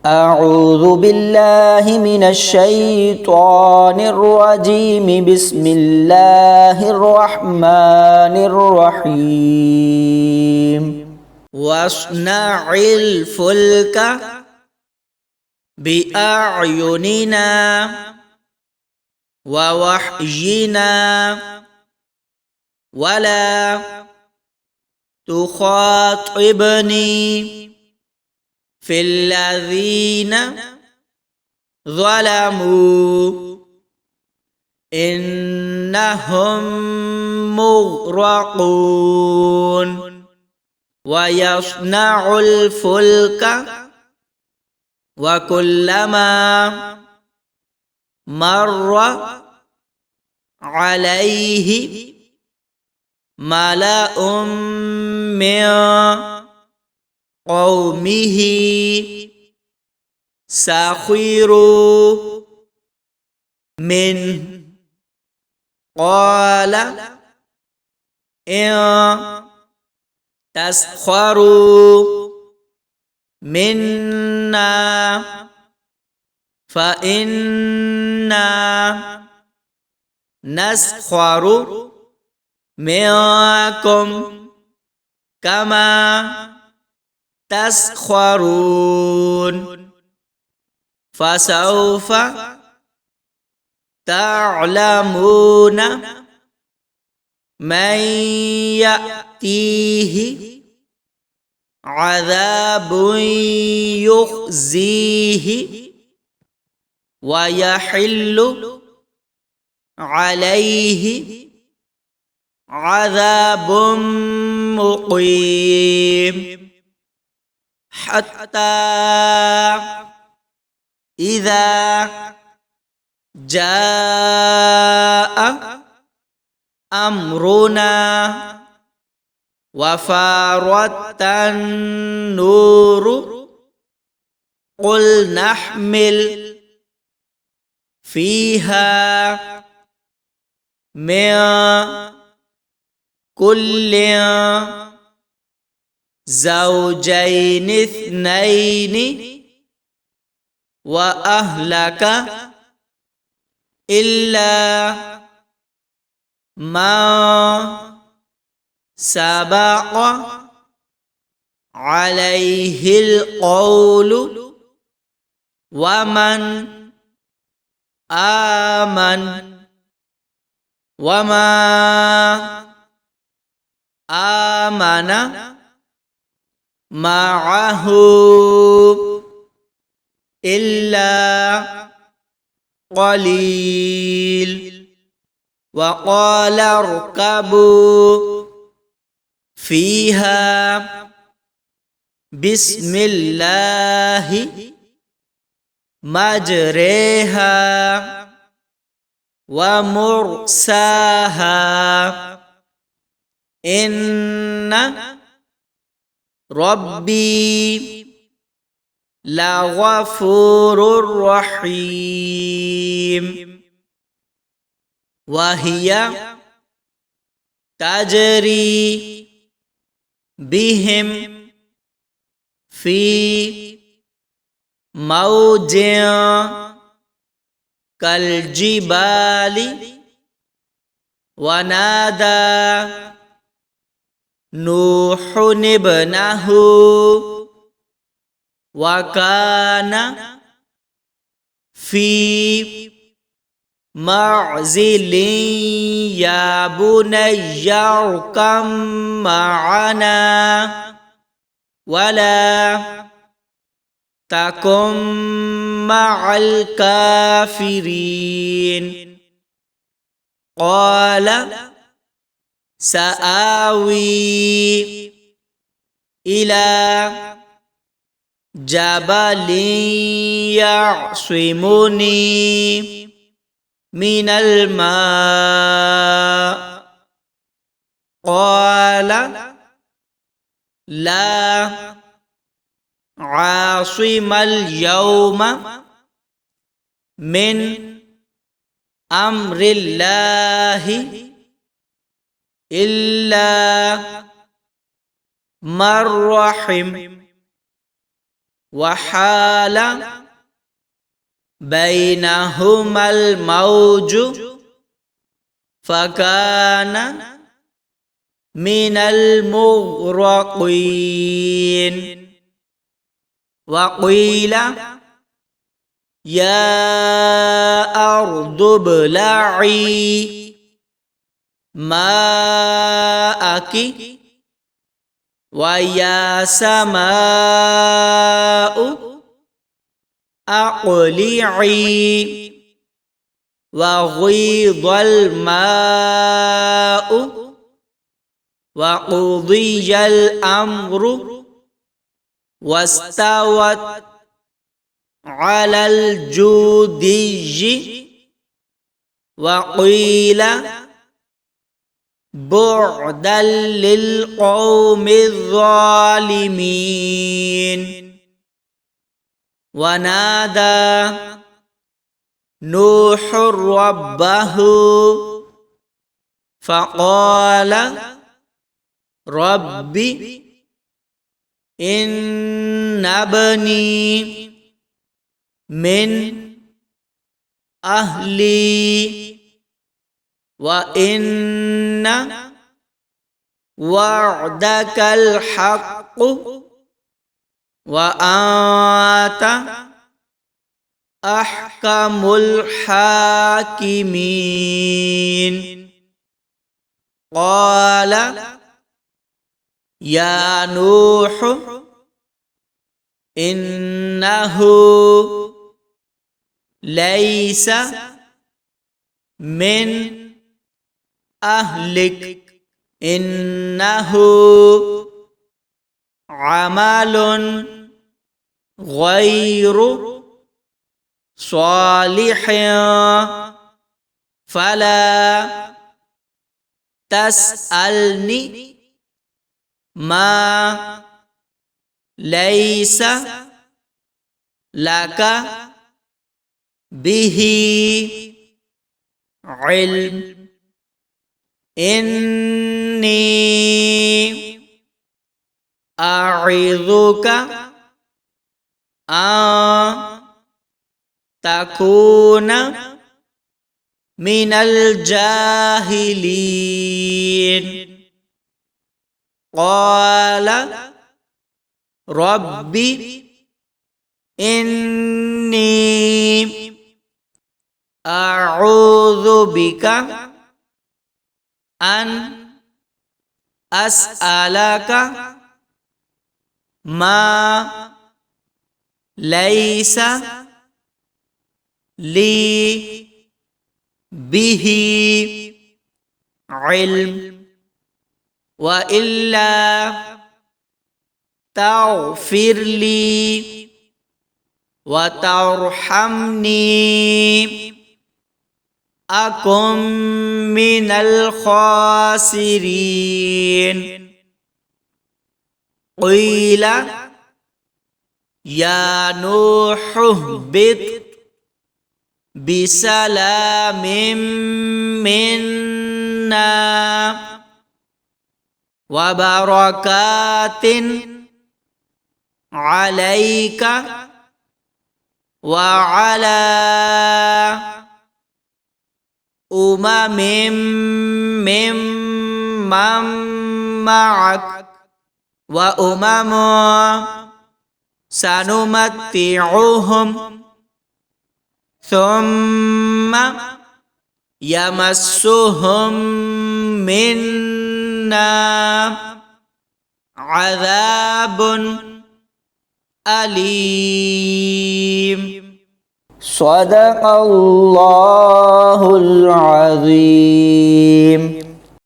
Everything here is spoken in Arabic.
أعوذ بالله من الشيطان الرجيم بسم الله الرحمن الرحيم واصنع الفلك بأعيننا ووحينا ولا تخاطبني في الذين ظلموا إنهم مغرقون ويصنع الفلك وكلما مر عليه ملأ من قومه سخروا منه قال إن تسخروا منا فإنا نسخر منكم كما تسخرون فسوف تعلمون من يأتيه عذاب يخزيه ويحل عليه عذاب مقيم حتى إذا جاء أمرنا وفارت النور قل نحمل فيها من كل زوجين اثنين وأهلك إلا ما سبق عليه القول ومن آمن وما آمن معه إلا قليل وقال اركبوا فيها بسم الله مجريها ومرساها إن ربي لغفور رحيم وهي تجري بهم في موج كالجبال ونادى نوح ابنه وكان في معزل يا بني اركب معنا ولا تكن مع الكافرين قال سآوي إلى جبل يعصمني من الماء قال لا عاصم اليوم من أمر الله إلا من رحم وحال بينهما الموج فكان من المغرقين وقيل يا أرض ابلعي ماءك ويا سماء أقلعي وغيض الماء وقضي الأمر واستوت على الجودي وقيل بعدا للقوم الظالمين ونادى نوح ربه فقال رب إن ابني من أهلي وإن وعدك الحق وأنت أحكم الحاكمين قال يا نوح إنه ليس من أهلك إنه عمل غير صالح فلا تسألني ما ليس لك به علم إني أعظك أن تكون من الجاهلين قال ربي إني أعوذ بك أن أسألك ما ليس لي به علم وإلا تغفر لي وترحمني أكن من الخاسرين قيل يا نوح اهبط بسلام منا وبركات عليك وعلى ممن معك وأمم سنمتعهم ثم يمسهم منا عذاب أليم صدق الله العظيم.